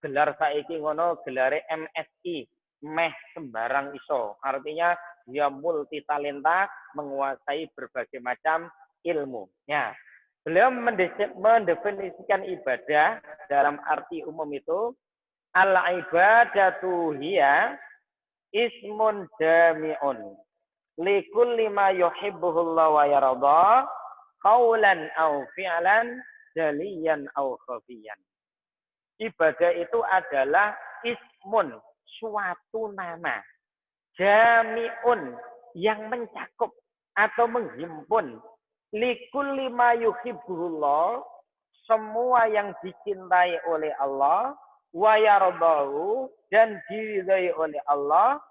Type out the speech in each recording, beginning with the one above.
gelar saiki ngono gelare MSI, meh sembarang iso. Artinya dia multi talenta, menguasai berbagai macam ilmu. Ya. Beliau mendefinisikan ibadah dalam arti umum itu al-ibadatu hiya ismun jami'un likulli ma yuhibbuhullah wa yarda qaulan aw fi'lan jaliyan aw khafiyan. Ibadah itu adalah ismun, suatu nama, jami'un, yang mencakup atau menghimpun likulli ma yuhibbuhullah, semua yang dicintai oleh Allah, wa yardahu, dan diridhai oleh Allah,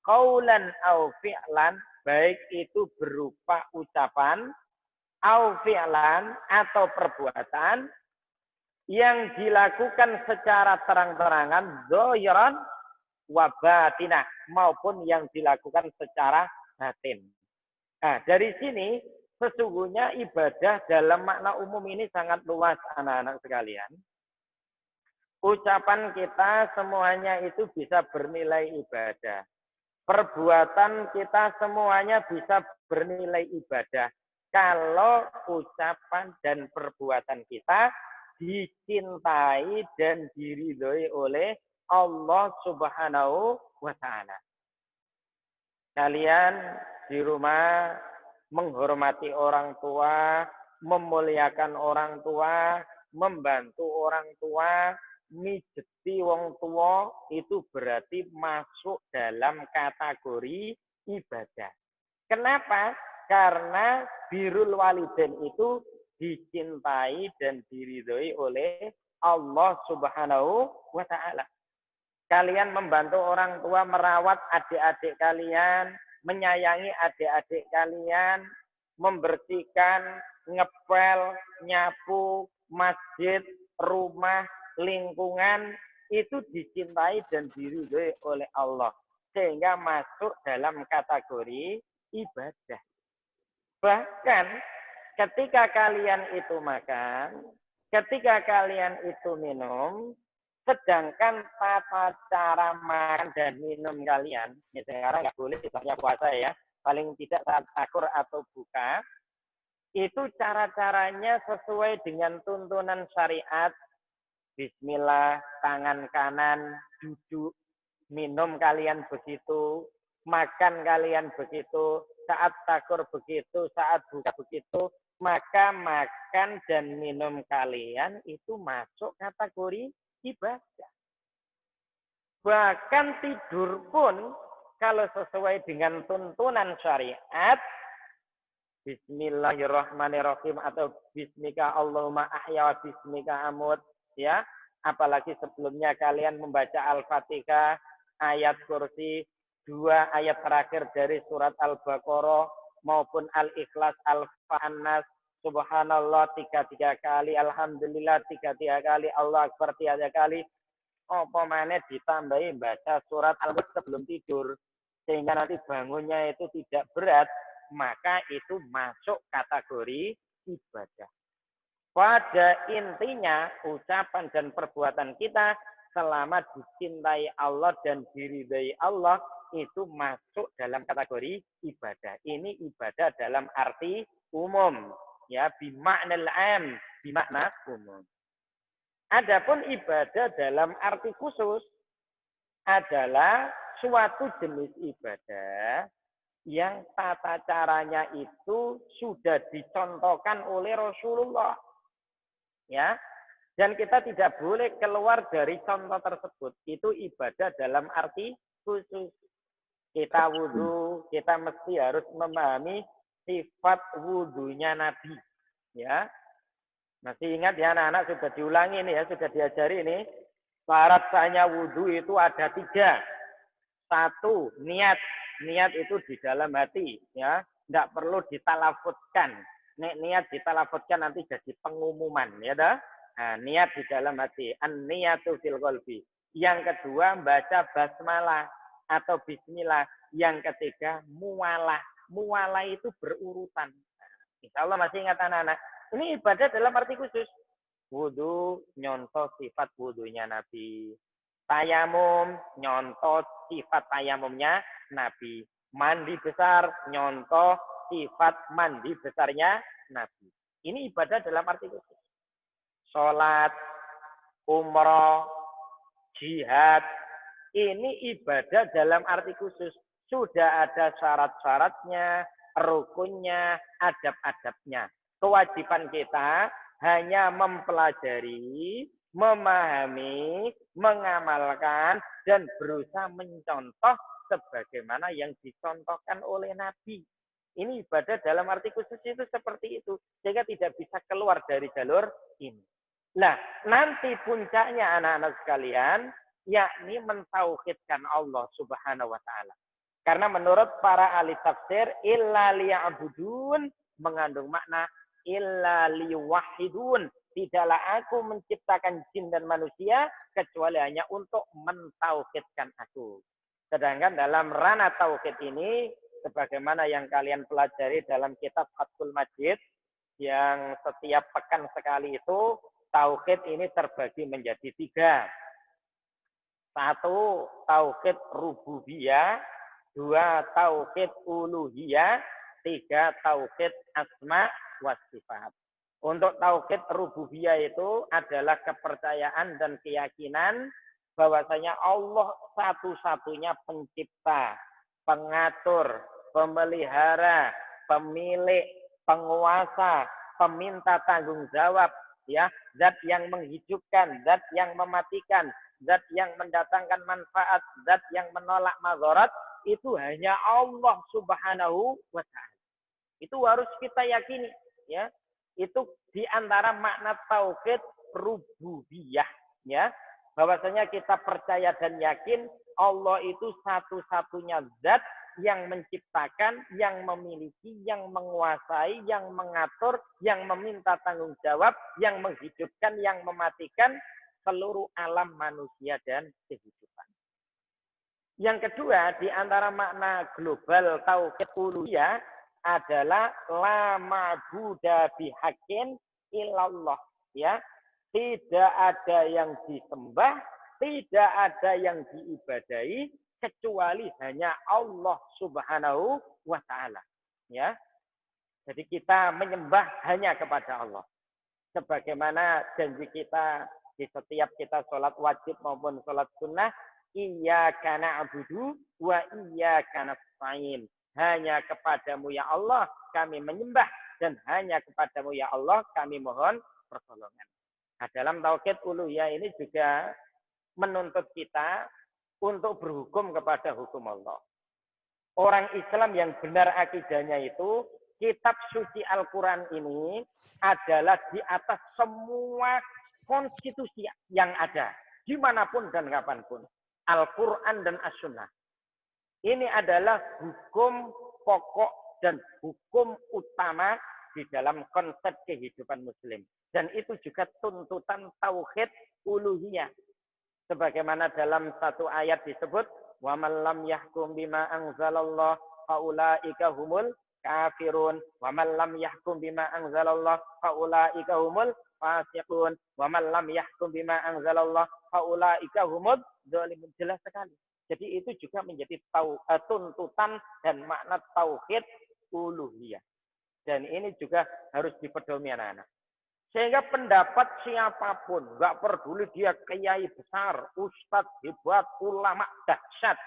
qaulan au fi'lan, baik itu berupa ucapan, au fi'lan, atau perbuatan, yang dilakukan secara terang-terangan, zahiran wa batinah, maupun yang dilakukan secara batin. Nah, dari sini sesungguhnya ibadah dalam makna umum ini sangat luas, anak-anak sekalian. Ucapan kita semuanya itu bisa bernilai ibadah. Perbuatan kita semuanya bisa bernilai ibadah. Kalau ucapan dan perbuatan kita dicintai dan diridhoi oleh Allah Subhanahu wa Ta'ala. Kalian di rumah menghormati orang tua, memuliakan orang tua, membantu orang tua, mijeti wong tua, itu berarti masuk dalam kategori ibadah. Kenapa? Karena birrul walidain itu dicintai dan diridhoi oleh Allah Subhanahu wa Ta'ala. Kalian membantu orang tua merawat adik-adik kalian, menyayangi adik-adik kalian, membersihkan, ngepel, nyapu, masjid, rumah, lingkungan, itu dicintai dan diridhoi oleh Allah. Sehingga masuk dalam kategori ibadah. Bahkan ketika kalian itu makan, ketika kalian itu minum, sedangkan tata cara makan dan minum kalian, ya sekarang nggak boleh misalnya puasa ya, paling tidak saat sahur atau buka, itu cara-caranya sesuai dengan tuntunan syariat. Bismillah, tangan kanan, duduk, minum kalian begitu, makan kalian begitu, saat sahur begitu, saat buka begitu, maka makan dan minum kalian itu masuk kategori ibadah. Bahkan tidur pun kalau sesuai dengan tuntunan syariat, Bismillahirrahmanirrahim atau Bismika Allahumma ahya wa Bismika amut, ya. Apalagi sebelumnya kalian membaca Al-Fatihah, ayat kursi, 2 ayat terakhir dari surat Al-Baqarah maupun Al-Ikhlas, Al-Fa'annas, Subhanallah 3 kali, Alhamdulillah 3 kali, Allah Akbar 3 kali. Apa mana ditambahi baca surat Al-Mulk sebelum tidur sehingga nanti bangunnya itu tidak berat, maka itu masuk kategori ibadah. Pada intinya ucapan dan perbuatan kita selama dicintai Allah dan diridhai Allah itu masuk dalam kategori ibadah. Ini ibadah dalam arti umum, ya, bimaknal am, bimakna umum. Adapun ibadah dalam arti khusus adalah suatu jenis ibadah yang tata caranya itu sudah dicontohkan oleh Rasulullah. Ya, dan kita tidak boleh keluar dari contoh tersebut. Itu ibadah dalam arti khusus. Kita wudhu, kita mesti harus memahami sifat wudhunya Nabi. Ya, masih ingat ya anak-anak, sudah diulangi ini ya, sudah diajari ini. Syarat sahnya wudhu itu ada 3. 1, niat. Niat itu di dalam hati, ya, tidak perlu ditalafutkan. Niat ditalafutkan nanti jadi pengumuman, ya dah. Nah, niat di dalam hati, an-niyatu fil qalbi. Yang kedua baca basmalah atau bismillah. Yang ketiga muwalah. Muwalah itu berurutan. Insya Allah masih ingat anak-anak. Ini ibadah dalam arti khusus. wudu nyontoh sifat wudunya Nabi. Tayamum nyontoh sifat tayamumnya Nabi. Mandi besar nyontoh sifat mandi besarnya Nabi. Ini ibadah dalam arti khusus. Sholat, umroh, jihad, ini ibadah dalam arti khusus. Sudah ada syarat-syaratnya, rukunnya, adab-adabnya. Kewajiban kita hanya mempelajari, memahami, mengamalkan, dan berusaha mencontoh sebagaimana yang dicontohkan oleh Nabi. Ini ibadah dalam arti khusus itu seperti itu. Sehingga tidak bisa keluar dari jalur ini. Nah, nanti puncaknya anak-anak sekalian, yakni mentauhidkan Allah Subhanahu wa taala. Karena menurut para ahli tafsir, illa liya'budun mengandung makna illa liwahidun. Tidaklah aku menciptakan jin dan manusia kecuali hanya untuk mentauhidkan aku. Sedangkan dalam ranah tauhid ini, sebagaimana yang kalian pelajari dalam kitab Fathul Majid, yang setiap pekan sekali itu, tauhid ini terbagi menjadi 3. 1, tauhid rububiyah. 2, tauhid uluhiyah. 3, tauhid asma wa sifat. Untuk tauhid rububiyah itu adalah kepercayaan dan keyakinan bahwasanya Allah satu-satunya pencipta, pengatur, pemelihara, pemilik, penguasa, peminta tanggung jawab, ya, zat yang menghidupkan, zat yang mematikan, zat yang mendatangkan manfaat, zat yang menolak madharat, itu hanya Allah Subhanahu wa taala. Itu harus kita yakini, ya. Itu di antara makna tauhid rububiyah, ya. Bahwasanya kita percaya dan yakin Allah itu satu-satunya zat yang menciptakan, yang memiliki, yang menguasai, yang mengatur, yang meminta tanggung jawab, yang menghidupkan, yang mematikan seluruh alam manusia dan kehidupan. Yang kedua, di antara makna global tauhid uluhiyah adalah la ma'buda bihaqqin illallah, ya. Tidak ada yang disembah, tidak ada yang diibadahi kecuali hanya Allah Subhanahu wa taala, ya. Jadi kita menyembah hanya kepada Allah. Sebagaimana janji kita di setiap kita sholat wajib maupun sholat sunnah, iyyaka na'budu wa iyyaka nasta'in. Hanya kepadamu ya Allah kami menyembah, dan hanya kepadamu ya Allah kami mohon pertolongan. Nah, dalam tauhid uluhiyah ini juga menuntut kita untuk berhukum kepada hukum Allah. Orang Islam yang benar akidahnya itu, kitab suci Al-Quran ini adalah di atas semua konstitusi yang ada, dimanapun dan kapanpun. Al-Quran dan As-Sunnah. Ini adalah hukum pokok dan hukum utama di dalam konsep kehidupan Muslim. Dan itu juga tuntutan tauhid uluhiyah. Sebagaimana dalam satu ayat disebut, wa man lam yahkum bima anzalallah faulaika humul kafirun, wa man lam yahkum bima anzalallah faulaika humul fasiqun, wa man lam yahkum bima anzalallah faulaika humud dzalimun. Jelas sekali. Jadi itu juga menjadi tuntutan dan makna tauhid uluhiyah. Dan ini juga harus dipedomi anak-anak. Sehingga pendapat siapapun, nggak peduli dia kiai besar, ustadz hebat, ulama dahsyat,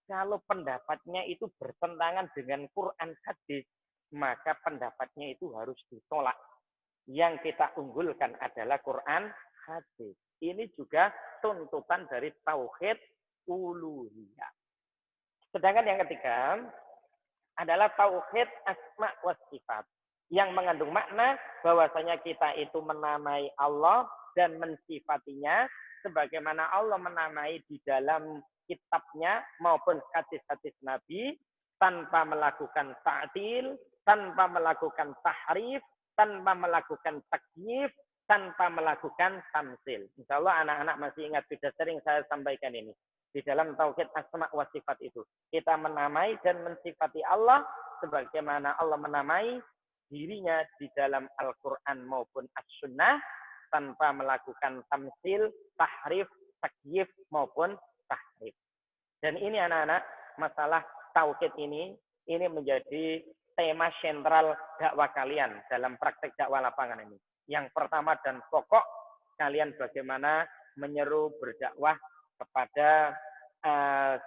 kalau pendapatnya itu bertentangan dengan Quran hadis, maka pendapatnya itu harus ditolak. Yang kita unggulkan adalah Quran hadis. Ini juga tuntutan dari tauhid uluhiyah. Sedangkan yang ketiga adalah tauhid asma wa sifat, yang mengandung makna bahwasanya kita itu menamai Allah dan mensifatinya sebagaimana Allah menamai di dalam kitabnya maupun hadis-hadis Nabi, tanpa melakukan ta'til, tanpa melakukan tahrif, tanpa melakukan takyif, tanpa melakukan tamsil. Insya Allah anak-anak masih ingat, sudah sering saya sampaikan ini. Di dalam tauhid asma wa sifat itu, kita menamai dan mensifati Allah sebagaimana Allah menamai dirinya di dalam Al-Quran maupun As-Sunnah, tanpa melakukan tamsil, tahrif, takyif maupun tahrif. Dan ini anak-anak, masalah tauhid ini menjadi tema sentral dakwah kalian dalam praktek dakwah lapangan ini. Yang pertama dan pokok, kalian bagaimana menyeru berdakwah kepada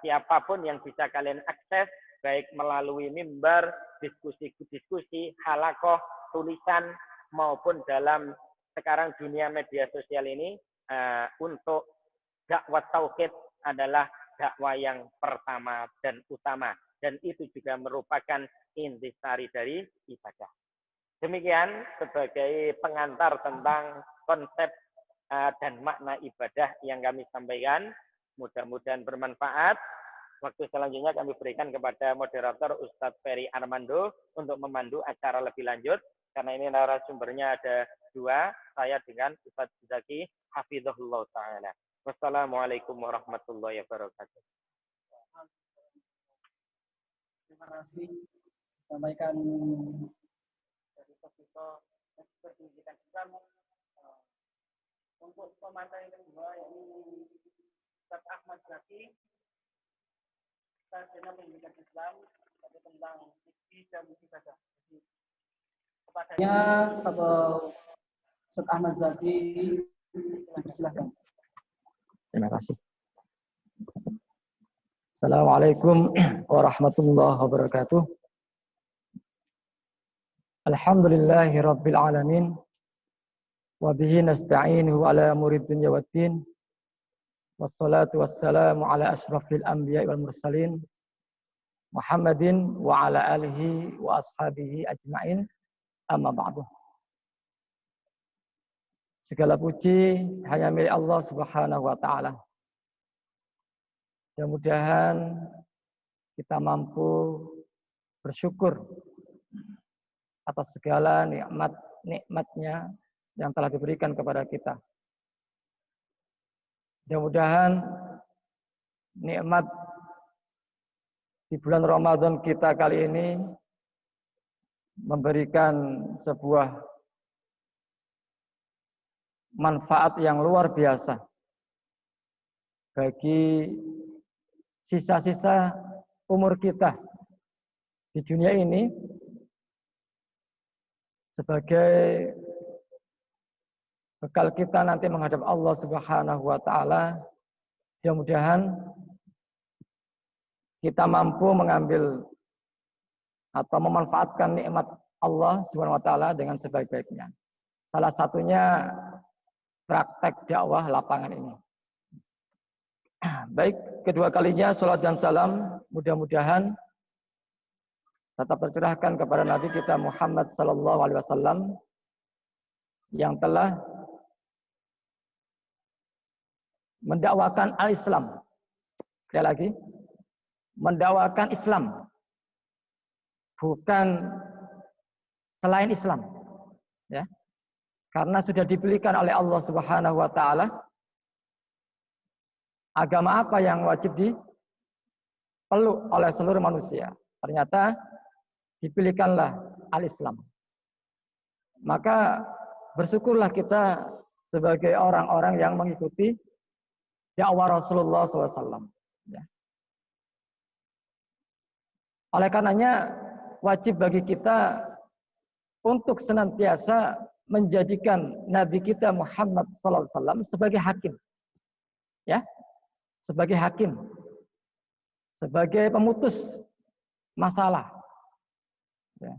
siapapun yang bisa kalian akses, baik melalui mimbar, diskusi-diskusi, halakoh, tulisan, maupun dalam sekarang dunia media sosial ini, untuk dakwah tauhid adalah dakwah yang pertama dan utama. Dan itu juga merupakan intisari dari ibadah. Demikian sebagai pengantar tentang konsep dan makna ibadah yang kami sampaikan. Mudah-mudahan bermanfaat. Waktu selanjutnya kami berikan kepada moderator Ustadz Ferry Armando untuk memandu acara lebih lanjut. Karena ini narasumbernya ada dua, saya dengan Ustadz Zaki Hafizahullah Ta'ala. Wassalamualaikum warahmatullahi wabarakatuh. Terima kasih. Sampaikan dari Profesor Pendidikan Islam untuk pemateri kedua, yakni Ustaz Ahmad Zaki, sarjana pendidikan Islam, tentang fikih dan ibadah. kepadanya atau Ustaz Ahmad Zaki, silakan. Terima kasih. Assalamualaikum warahmatullahi wabarakatuh. Alhamdulillahi rabbil alamin. Wa bihi nasta'inuhu ala murid dunya waddin. Wassalatu wassalamu ala ashrafil anbiya'i wal mursalin. Muhammadin wa ala alihi wa ashabihi ajma'in. Amma ba'du. Segala puji hanya milik Allah Subhanahu wa taala. Mudah-mudahan kita mampu bersyukur atas segala nikmat-nikmatnya yang telah diberikan kepada kita. Mudah-mudahan nikmat di bulan Ramadan kita kali ini memberikan sebuah manfaat yang luar biasa bagi sisa-sisa umur kita di dunia ini sebagai bekal kita nanti menghadap Allah Subhanahu wa taala. Mudah-mudahan kita mampu mengambil atau memanfaatkan nikmat Allah Subhanahu wa taala dengan sebaik-baiknya. Salah satunya praktek dakwah lapangan ini. Baik, kedua kalinya salat dan salam mudah-mudahan tetap tercurahkan kepada Nabi kita Muhammad sallallahu alaihi wasallam yang telah mendakwakan al-Islam. Sekali lagi, mendakwakan Islam, bukan selain Islam, ya. Karena sudah dipilihkan oleh Allah Subhanahu wa taala agama apa yang wajib dipeluk oleh seluruh manusia. Ternyata dipilihkanlah al-Islam. Maka bersyukurlah kita sebagai orang-orang yang mengikuti dakwah Rasulullah SAW. Ya. Oleh karenanya wajib bagi kita untuk senantiasa menjadikan Nabi kita Muhammad SAW sebagai hakim. Ya, sebagai hakim. Sebagai pemutus masalah. Ya.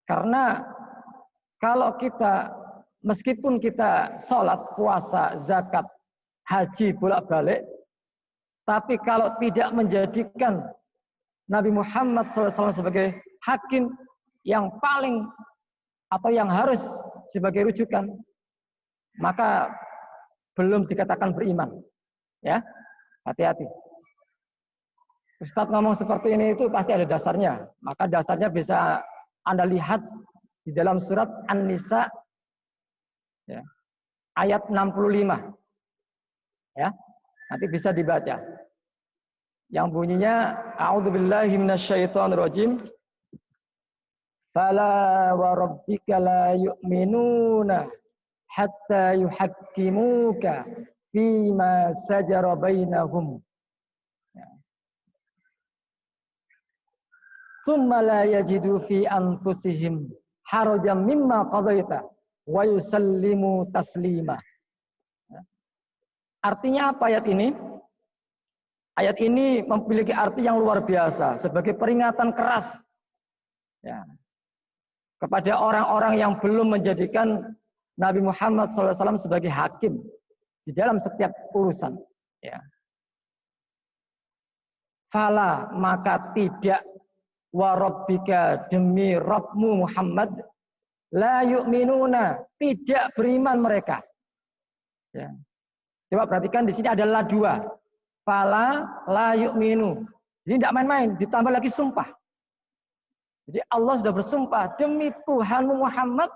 Karena kalau kita, meskipun kita sholat, puasa, zakat, haji, bolak-balik, tapi kalau tidak menjadikan Nabi Muhammad SAW sebagai hakim yang paling atau yang harus sebagai rujukan, maka belum dikatakan beriman. Ya, hati-hati. Ustadz ngomong seperti ini itu pasti ada dasarnya. Maka dasarnya bisa Anda lihat di dalam surat An-Nisa, ya, ayat 65. Ya, nanti bisa dibaca. Yang bunyinya, A'udzubillahi minasyaitonirrajim. Fala wa rabbika la yu'minuna hatta yuhakkimuka fima sajara bainahum. Tsumma la yajidu fi anfusihim harajan mimma qadaita wa yusallimu taslima. Artinya apa ayat ini? Ayat ini memiliki arti yang luar biasa sebagai peringatan keras ya, kepada orang-orang yang belum menjadikan Nabi Muhammad SAW sebagai hakim di dalam setiap urusan. Ya. Fala, maka tidak, wa rabbika, demi Rabbmu Muhammad, la yu'minuna, tidak beriman mereka. Ya. Coba perhatikan di sini adalah dua. Fala la yu'minu. Jadi tidak main-main, ditambah lagi sumpah. Jadi Allah sudah bersumpah, demi Tuhanmu Muhammad,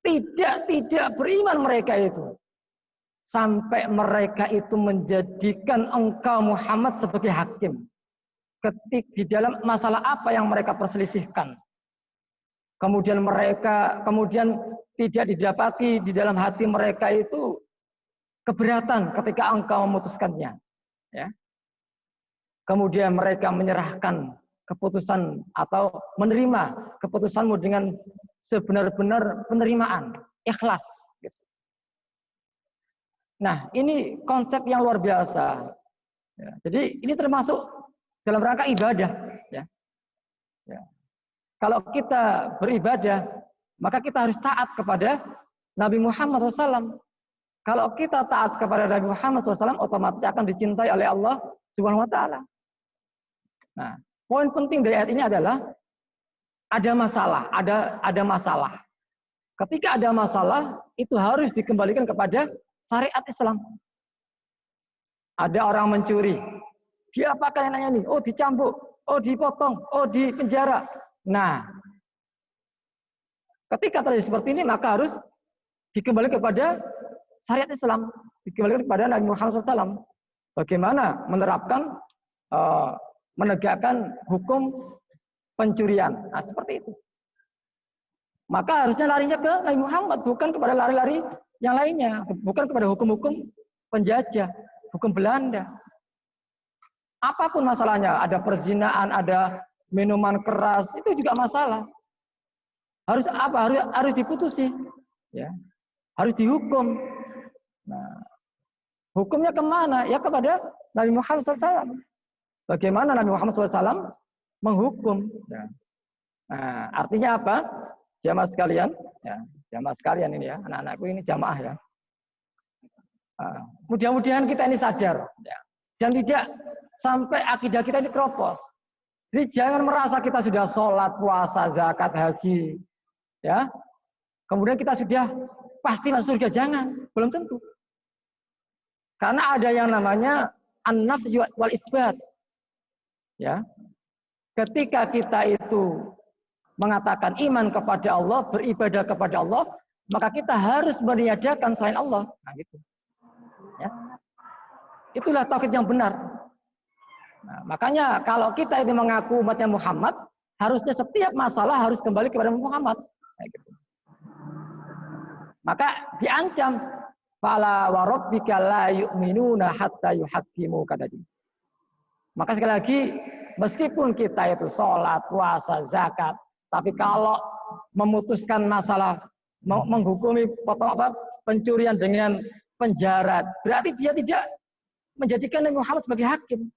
tidak beriman mereka itu. Sampai mereka itu menjadikan engkau Muhammad sebagai hakim. Di dalam masalah apa yang mereka perselisihkan. Kemudian tidak didapati di dalam hati mereka itu keberatan ketika engkau memutuskannya. Ya. Kemudian mereka menyerahkan keputusan atau menerima keputusanmu dengan sebenar-benar penerimaan, ikhlas. Gitu. Nah, ini konsep yang luar biasa. Ya, jadi ini termasuk dalam rangka ibadah. Ya. Ya. Kalau kita beribadah, maka kita harus taat kepada Nabi Muhammad SAW. Kalau kita taat kepada Nabi Muhammad SAW, otomatis akan dicintai oleh Allah Subhanahu Wa Taala. Nah, poin penting dari ayat ini adalah ada masalah. Ketika ada masalah, itu harus dikembalikan kepada syariat Islam. Ada orang mencuri, dia apakan enaknya nih? Oh, dicambuk, oh dipotong, oh dipenjara. Nah, ketika terjadi seperti ini, maka harus dikembalikan kepada syariat Islam, dikembalikan kepada Nabi Muhammad SAW. Bagaimana menerapkan, menegakkan hukum pencurian. Nah, seperti itu. Maka harusnya larinya ke Nabi Muhammad, bukan kepada lari-lari yang lainnya, bukan kepada hukum-hukum penjajah, hukum Belanda. Apapun masalahnya, ada perzinaan, ada minuman keras, itu juga masalah. Harus apa? Harus diputusi, ya. Harus dihukum. Nah, hukumnya kemana? Ya kepada Nabi Muhammad SAW. Bagaimana Nabi Muhammad SAW menghukum? Ya. Nah, artinya apa? Jamaah sekalian, ya, jamaah sekalian ini ya, anak-anakku ini jamaah ya. Mudah-mudahan kita ini sadar, ya, dan tidak sampai akidah kita ini keropos. Jadi jangan merasa kita sudah sholat, puasa, zakat, haji, ya. Kemudian kita sudah pasti masuk surga, jangan, belum tentu. Karena ada yang namanya an-nafy wal isbat. Ya. Ketika kita itu mengatakan iman kepada Allah, beribadah kepada Allah, maka kita harus meniadakan selain Allah. Nah, gitu. Ya. Itulah tauhid yang benar. Nah, makanya kalau kita ini mengaku umatnya Muhammad, harusnya setiap masalah harus kembali kepada Muhammad. Nah, gitu. Maka diancam, fala wa rabbika la yu'minuna hatta yuhakkimu tadi. Maka sekali lagi, meskipun kita itu sholat, puasa, zakat, tapi kalau memutuskan masalah menghukumi pencurian dengan penjara, berarti dia tidak menjadikan Nabi Muhammad sebagai hakim.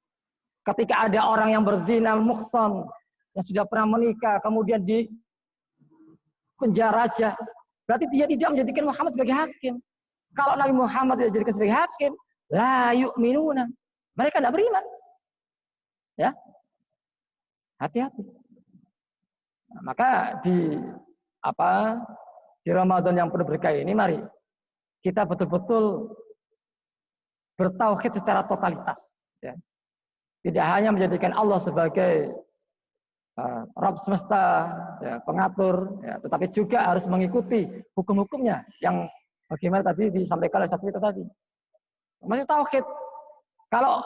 Ketika ada orang yang berzina, muhsan, yang sudah pernah menikah, kemudian di penjara aja, berarti dia tidak menjadikan Muhammad sebagai hakim. Kalau Nabi Muhammad tidak dijadikan sebagai hakim, la yu'minuna, mereka tidak beriman. Ya, hati-hati. Nah, maka di Ramadan yang penuh berkah ini, mari kita betul-betul bertauhid secara totalitas. Ya. Tidak hanya menjadikan Allah sebagai Rabb semesta, ya, pengatur, ya, tetapi juga harus mengikuti hukum-hukumnya yang bagaimana tadi disampaikan oleh satu itu tadi. Masih tauhid. Kalau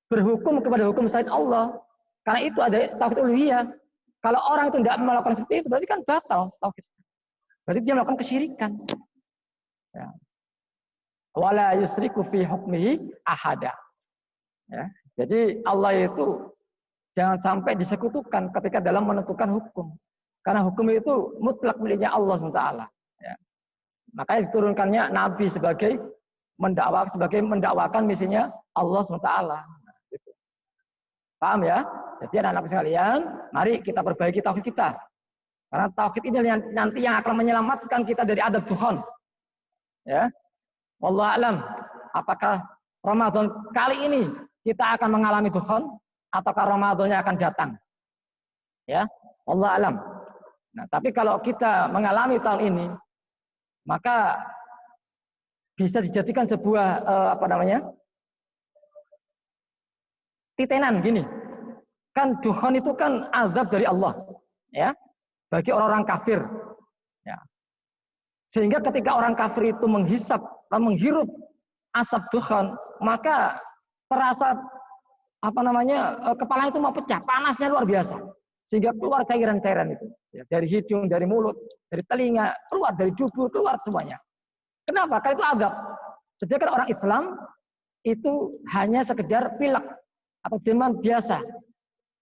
berhukum kepada hukum selain Allah, karena itu ada tauhid uluhiyah. Kalau orang itu tidak melakukan seperti itu, berarti kan batal tauhid. Berarti dia melakukan kesyirikan. Ya. Wala yusriku fi hukmihi ahada. Ya. Jadi Allah itu jangan sampai disekutukan ketika dalam menentukan hukum. Karena hukum itu mutlak miliknya Allah SWT. Ya. Makanya diturunkannya Nabi sebagai mendakwakan misinya Allah SWT. Gitu. Paham ya? Jadi anak-anak sekalian, mari kita perbaiki tauhid kita. Karena tauhid ini nanti yang akan menyelamatkan kita dari adab Tuhan. Ya. Wallahu a'lam. Apakah Ramadan kali ini kita akan mengalami Tuhan ataukah Ramadannya akan datang? Ya. Wallahu a'lam. Nah, tapi kalau kita mengalami tahun ini, maka bisa dijadikan sebuah titenan gini. Kan Tuhan itu kan azab dari Allah, ya, bagi orang-orang kafir. Ya. Sehingga ketika orang kafir itu menghirup asap Tuhan, maka terasa kepala itu mau pecah, panasnya luar biasa. Sehingga keluar cairan-cairan itu. Ya, dari hidung, dari mulut, dari telinga, keluar dari tubuh, keluar semuanya. Kenapa? Karena itu azab. Sedangkan orang Islam itu hanya sekedar pilek atau demam biasa.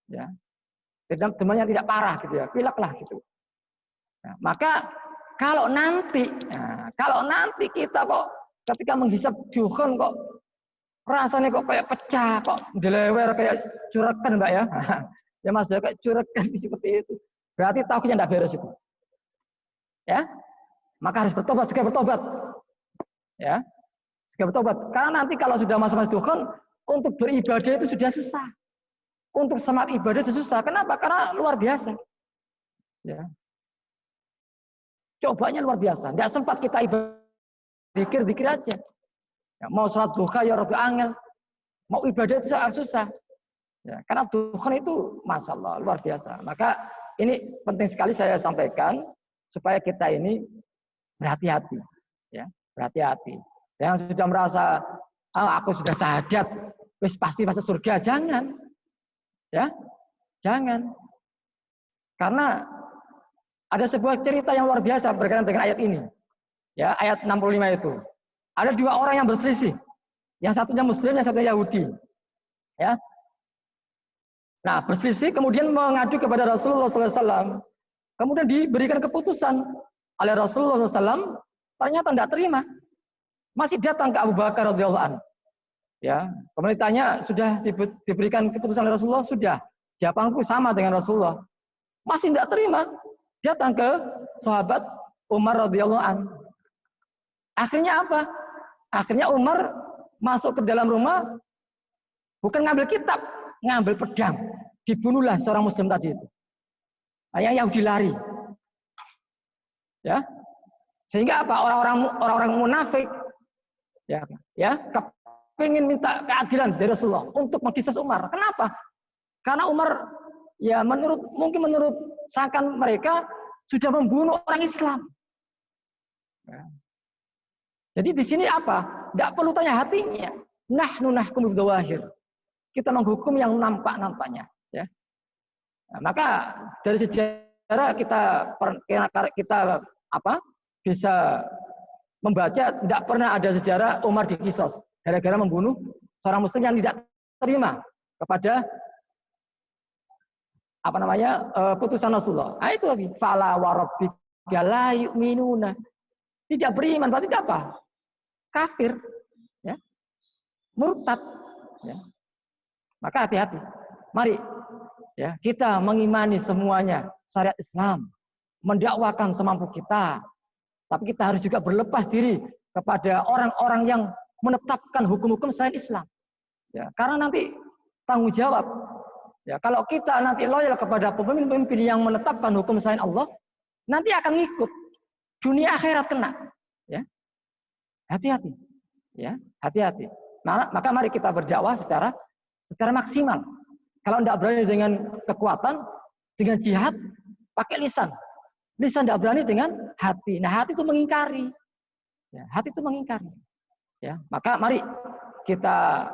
Ya. Demamnya tidak parah gitu ya, pilek lah gitu. Nah, maka kalau nanti kita kok ketika menghisap Tuhan kok rasanya kok kayak pecah, kok delewer kayak curakan Mbak ya. Ya Mas, ya kayak curakan seperti itu. Berarti tauhidnya tidak beres itu. Ya. Maka harus bertobat, segera bertobat. Ya. Segera bertobat. Karena nanti kalau sudah masa-masa Tuhan, untuk beribadah itu sudah susah. Untuk semangat ibadah itu susah. Kenapa? Karena luar biasa. Ya. Cobanya luar biasa. Tidak sempat kita ibadah. Dikir-dikir aja. Ya, mau sholat duha ya rada angel. Mau ibadah itu sangat susah. Ya, karena Tuhan itu Masya Allah luar biasa. Maka ini penting sekali saya sampaikan supaya kita ini berhati-hati. Ya, berhati-hati. Jangan sudah merasa aku sudah syahadat, wis pasti masuk surga. Jangan. Ya, jangan. Karena ada sebuah cerita yang luar biasa berkaitan dengan ayat ini. Ya, ayat 65 itu. Ada dua orang yang berselisih. Yang satunya Muslim, yang satunya Yahudi. Ya. Nah, berselisih kemudian mengadu kepada Rasulullah SAW. Kemudian diberikan keputusan oleh Rasulullah SAW. Ternyata tidak terima. Masih datang ke Abu Bakar radhiyallahu anhu. Ya, kemudian ditanya, sudah diberikan keputusan oleh Rasulullah? Sudah. Jawabanku sama dengan Rasulullah. Masih tidak terima. Datang ke sahabat Umar radhiyallahu anhu. Akhirnya apa? Akhirnya Umar masuk ke dalam rumah, bukan ngambil kitab, ngambil pedang. Dibunuhlah seorang Muslim tadi itu. Yang Yahudi lari. Ya, sehingga apa? Orang-orang munafik, ya, kepingin minta keadilan dari Rasulullah untuk mengkisas Umar. Kenapa? Karena Umar, ya mungkin menurut sangkaan mereka sudah membunuh orang Islam. Ya. Jadi di sini apa? Tidak perlu tanya hatinya. Nahnu nahkum bidzawahir. Kita menghukum yang nampak-nampaknya. Ya. Nah, maka dari sejarah kita bisa membaca tidak pernah ada sejarah Umar dikisos gara-gara membunuh seorang Muslim yang tidak terima kepada putusan Rasulullah. Nah, itu lagi. Fala warabbika la yu'minuna. Tidak beriman berarti apa? Kafir, ya, murtad, ya. Maka hati-hati. Mari, ya, kita mengimani semuanya syariat Islam, mendakwakan semampu kita, tapi kita harus juga berlepas diri kepada orang-orang yang menetapkan hukum-hukum selain Islam. Ya, karena nanti tanggung jawab. Ya, kalau kita nanti loyal kepada pemimpin-pemimpin yang menetapkan hukum selain Allah, nanti akan ngikut dunia akhirat kena. Ya. Hati-hati, ya, hati-hati. Maka mari kita berdakwah secara maksimal. Kalau tidak berani dengan kekuatan, dengan jihad, pakai lisan. Lisan tidak berani dengan hati. Nah, hati itu mengingkari. Ya, hati itu mengingkari. Ya, maka mari kita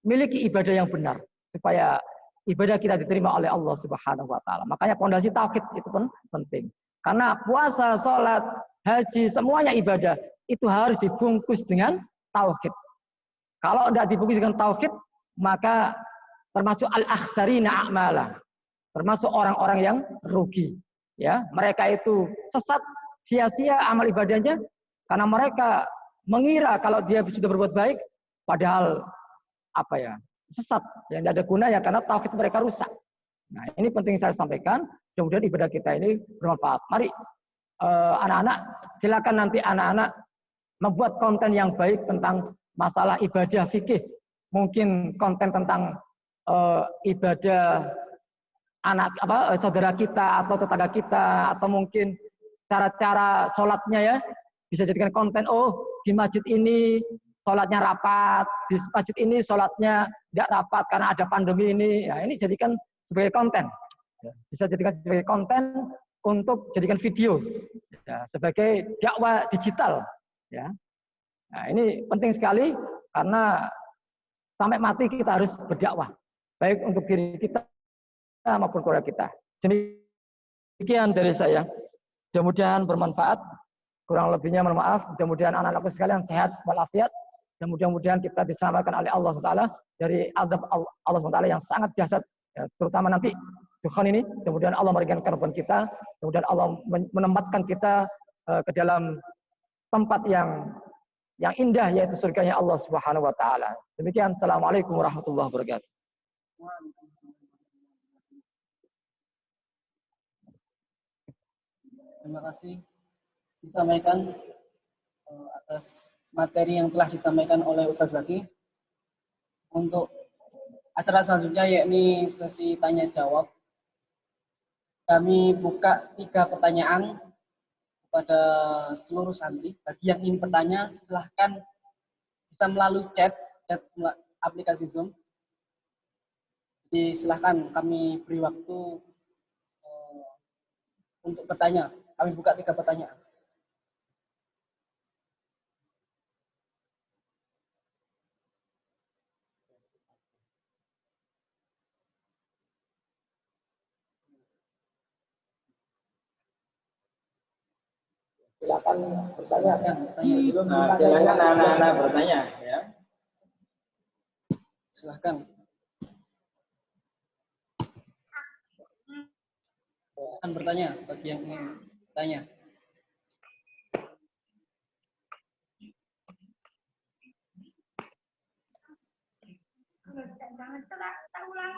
miliki ibadah yang benar supaya ibadah kita diterima oleh Allah Subhanahu wa taala. Makanya pondasi tauhid itu pun penting. Karena puasa, sholat, haji, semuanya ibadah itu harus dibungkus dengan tauhid. Kalau tidak dibungkus dengan tauhid, maka termasuk al-akhsarina a'mala, termasuk orang-orang yang rugi. Ya, mereka itu sesat, sia-sia amal ibadahnya karena mereka mengira kalau dia sudah berbuat baik, padahal apa ya, sesat, yang tidak ada gunanya karena tauhid mereka rusak. Nah, ini penting saya sampaikan. Mudah-mudahan ibadah kita ini bermanfaat. Mari anak-anak, silakan nanti anak-anak membuat konten yang baik tentang masalah ibadah fikih. Mungkin konten tentang ibadah anak saudara kita atau tetangga kita, atau mungkin cara-cara sholatnya ya, bisa jadikan konten. Oh, di masjid ini sholatnya rapat, di masjid ini sholatnya tidak rapat karena ada pandemi ini. Ya, ini jadikan sebagai konten. Bisa jadikan sebagai konten untuk jadikan video, ya, sebagai dakwah digital. Ya. Nah, ini penting sekali karena sampai mati kita harus berdakwah, baik untuk diri kita maupun keluarga kita. Demikian dari saya. Mudah-mudahan bermanfaat. Kurang lebihnya mohon maaf. Mudah-mudahan anak-anakku sekalian sehat walafiat. Dan mudah-mudahan kita diselamatkan oleh Allah SWT dari azab Allah SWT yang sangat dahsyat, ya, terutama nanti Tuhan ini. Kemudian Allah memberikan korban kita. Kemudian Allah menempatkan kita ke dalam tempat yang indah, yaitu surganya Allah Subhanahu wa taala. Demikian, assalamualaikum warahmatullahi wabarakatuh. Terima kasih disampaikan atas materi yang telah disampaikan oleh Ustaz Zaki. Untuk acara selanjutnya yakni sesi tanya jawab. Kami buka 3 pertanyaan kepada seluruh santri. Bagi yang ingin bertanya, silahkan bisa melalui chat aplikasi Zoom. Jadi silahkan kami beri waktu untuk bertanya. Kami buka 3 pertanyaan. Silakan bertanya. Silakan anak-anak bertanya. Ya. Silahkan. Silahkan bertanya bagi yang ingin bertanya.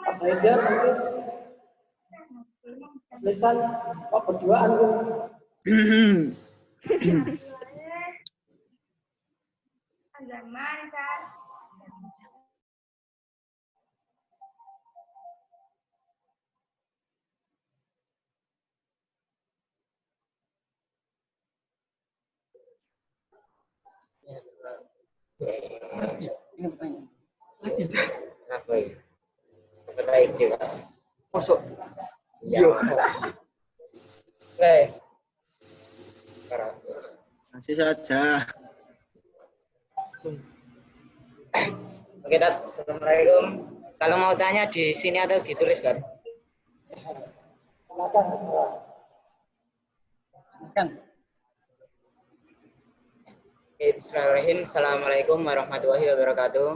Mas Haidar mungkin lisan kok berduaan tuh. Zaman kan. Ini pertanyaan. Baik juga. Masuk. Yo. Oke. Masih saja. Oke, Tat. Assalamualaikum. Kalau mau tanya di sini atau ditulis kan? Silahkan. Bismillahirrahmanirrahim. Assalamualaikum warahmatullahi wabarakatuh.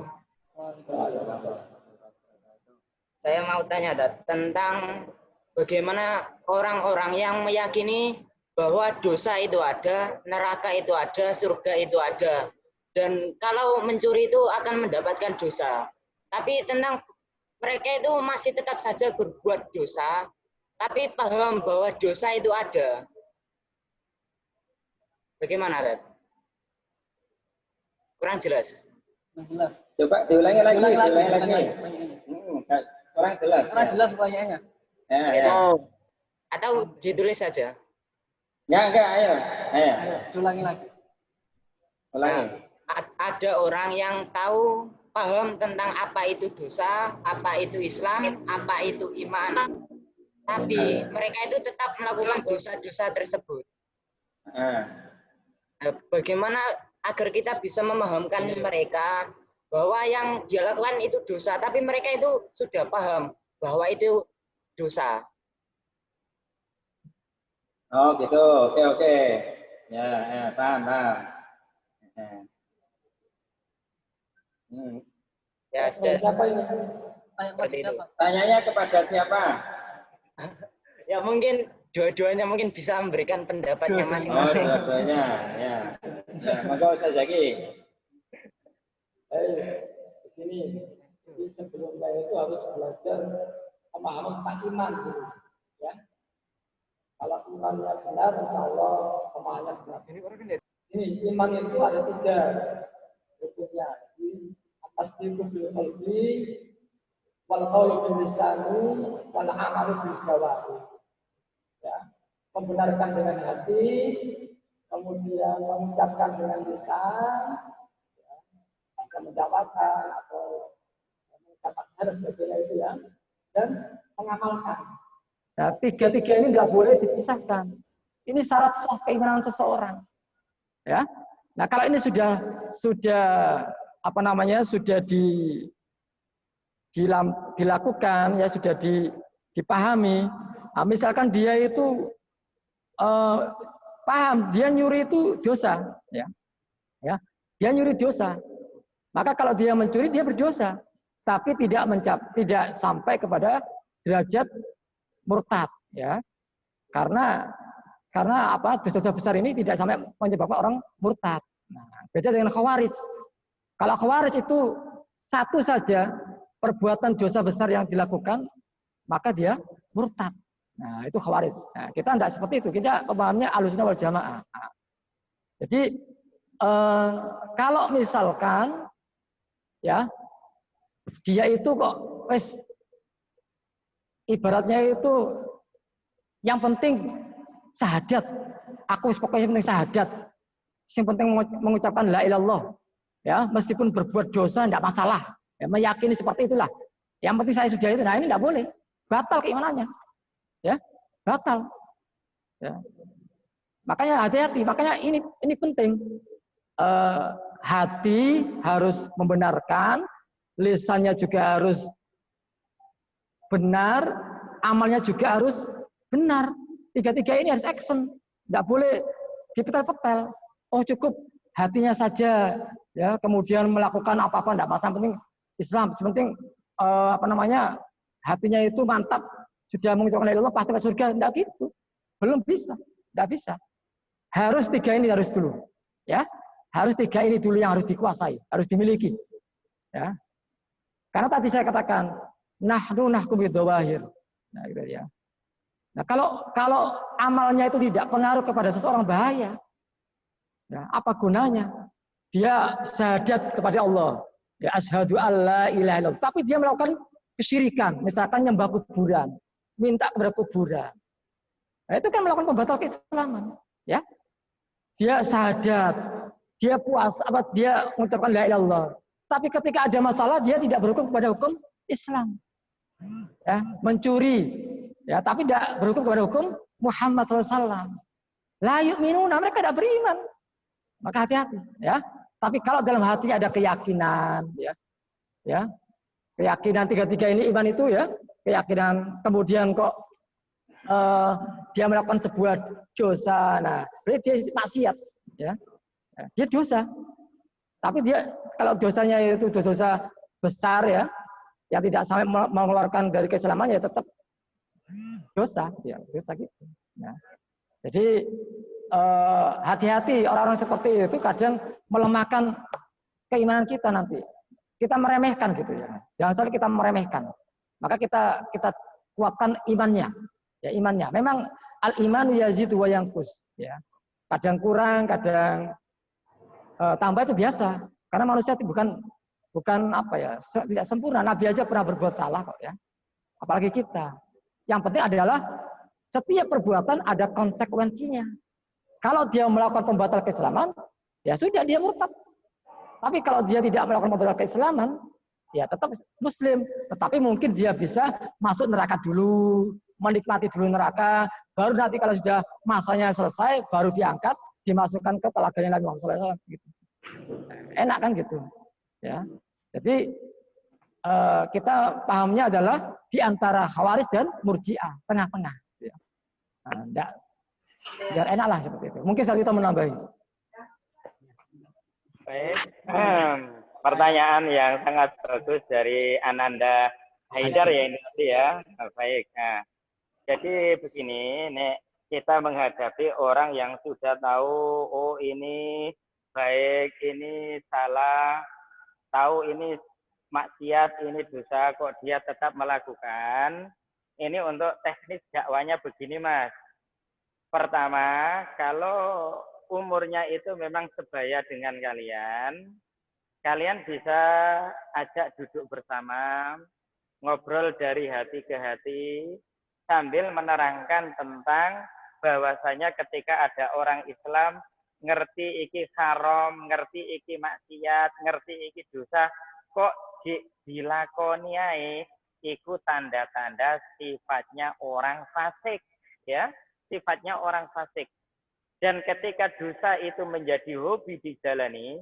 Saya mau tanya, Tat, tentang bagaimana orang-orang yang meyakini bahwa dosa itu ada, neraka itu ada, surga itu ada. Dan kalau mencuri itu akan mendapatkan dosa. Tapi tentang mereka itu masih tetap saja berbuat dosa, tapi paham bahwa dosa itu ada. Bagaimana, Tat? Kurang jelas. Jelas. Coba diulangi lagi. Kurang jelas. Kurang jelas pertanyaannya. Ya. Atau ditulis saja. Enggak, ayo. Ulangi lagi. Ulangi. Ada orang yang tahu, paham tentang apa itu dosa, apa itu Islam, apa itu iman. Tapi mereka itu tetap melakukan dosa-dosa tersebut. Bagaimana agar kita bisa memahamkan mereka bahwa yang dia lakukan itu dosa, tapi mereka itu sudah paham bahwa itu dosa. Oh gitu, oke. Ya, paham. Ya sudah. Siapa ini? Tanya kepada siapa? Tanyanya kepada siapa? Ya mungkin dua-duanya mungkin bisa memberikan pendapatnya Oh, masing-masing. dua-duanya. Ya, monggo Ustaz Zaki. Begini, jadi sebelumnya itu harus belajar pemahaman tentang iman dulu, ya. Kalau imannya benar, insya Allah pemahamannya benar. Ini iman itu ada 3 rukunnya. Atas bil qalbi, wal qaulu bil lisani, wal amalu bil jawari. Ya, membenarkan dengan hati, kemudian mengucapkan dengan lisan, ya, bisa menjawabkan atau mengucapkan harus sebagainya itu ya, dan mengamalkan. Nah, 3 ini nggak boleh dipisahkan. Ini syarat sah keimanan seseorang. Ya. Nah, kalau ini sudah dilakukan, ya sudah dipahami. Nah, misalkan dia itu paham, dia nyuri itu dosa, ya. Dia nyuri dosa. Maka kalau dia mencuri dia berdosa, tapi tidak sampai kepada derajat murtad, ya. Karena dosa-dosa besar ini tidak sampai menyebabkan orang murtad. Nah, beda dengan khawarij. Kalau khawarij itu satu saja perbuatan dosa besar yang dilakukan, maka dia murtad. Nah, itu khawarij. Nah, kita tidak seperti itu. Kita pemahamnya Ahlussunnah wal Jamaah. Nah, jadi kalau misalkan ya dia itu kok ibaratnya itu yang penting syahadat. Aku pokoknya penting syahadat. Yang penting mengucapkan la ilallah. Ya, meskipun berbuat dosa tidak masalah. Ya, meyakini seperti itulah. Yang penting saya sudah itu. Nah, ini tidak boleh. Batal keimanannya. Ya, batal. Ya. Makanya hati-hati. Makanya ini penting. Hati harus membenarkan, lisannya juga harus benar, amalnya juga harus benar. 3 ini harus action. Tidak boleh dipetel-petel. Oh, cukup hatinya saja, ya, kemudian melakukan apa-apa tidak masalah, penting Islam, penting hatinya itu mantap, sudah mengucapkan la ilaha illallah pasti masuk surga. Tidak gitu. Belum bisa. Tidak bisa. Harus 3 ini harus dulu. Ya. Harus 3 ini dulu yang harus dikuasai, harus dimiliki. Ya. Karena tadi saya katakan nahnu nahkum bidzawahir. Nah, gitu ya. Nah, kalau amalnya itu tidak pengaruh kepada seseorang, bahaya. Ya, apa gunanya? Dia syahadat kepada Allah. Ya, asyhadu alla ilaha illallah. Tapi dia melakukan kesyirikan, misalkan nyembah kuburan, minta kepada kuburan. Nah, itu kan melakukan pembatal keislaman, ya. Dia syahadat, dia puasa, dia mengucapkan la ilaha illallah. Tapi ketika ada masalah dia tidak berhukum kepada hukum Islam. Ya, mencuri, ya, tapi tidak berhukum kepada hukum Muhammad SAW. La yu'minuna, mereka tidak beriman. Maka hati-hati, ya. Tapi kalau dalam hati ada keyakinan, ya, keyakinan 3 ini iman itu, ya, keyakinan, kemudian kok dia melakukan sebuah dosa, nah, berarti dia maksiat, ya, dia dosa. Tapi dia kalau dosanya itu dosa besar, ya, yang tidak sampai mengeluarkan dari keislaman, ya tetap dosa, ya, dosa gitu. Nah, jadi hati-hati orang-orang seperti itu kadang melemahkan keimanan kita nanti. Kita meremehkan gitu ya. Jangan sampai kita meremehkan. Maka kita kuatkan imannya. Ya, imannya. Memang al-iman yazidu wa yanqus, ya. Kadang kurang, kadang tambah, itu biasa. Karena manusia itu bukan tidak sempurna. Nabi aja pernah berbuat salah kok, ya. Apalagi kita. Yang penting adalah setiap perbuatan ada konsekuensinya. Kalau dia melakukan pembatal keislaman, ya sudah dia murtad. Tapi kalau dia tidak melakukan pembatal keislaman, ya tetap muslim. Tetapi mungkin dia bisa masuk neraka dulu, menikmati dulu neraka, baru nanti kalau sudah masanya selesai, baru diangkat, dimasukkan ke telaganya Nabi Muhammad SAW. Gitu. Enak kan gitu. Ya. Jadi kita pahamnya adalah di antara Khawarij dan Murji'ah, tengah-tengah. Ya. Nah, biar enak lah seperti itu. Mungkin saya kita menambahi. Baik. Pertanyaan yang sangat bagus dari Ananda Haidar ya ini tadi ya. Baik. Nah, jadi begini, Nek, kita menghadapi orang yang sudah tahu, oh ini baik, ini salah, tahu ini maksiat, ini dosa, kok dia tetap melakukan. Ini untuk teknis dakwanya begini, Mas. Pertama, kalau umurnya itu memang sebaya dengan kalian, kalian bisa ajak duduk bersama, ngobrol dari hati ke hati, sambil menerangkan tentang bahwasanya ketika ada orang Islam ngerti iki haram, ngerti iki maksiat, ngerti iki dosa, kok dilakoni ae, iku tanda-tanda sifatnya orang fasik, ya, sifatnya orang fasik. Dan ketika dosa itu menjadi hobi dijalani,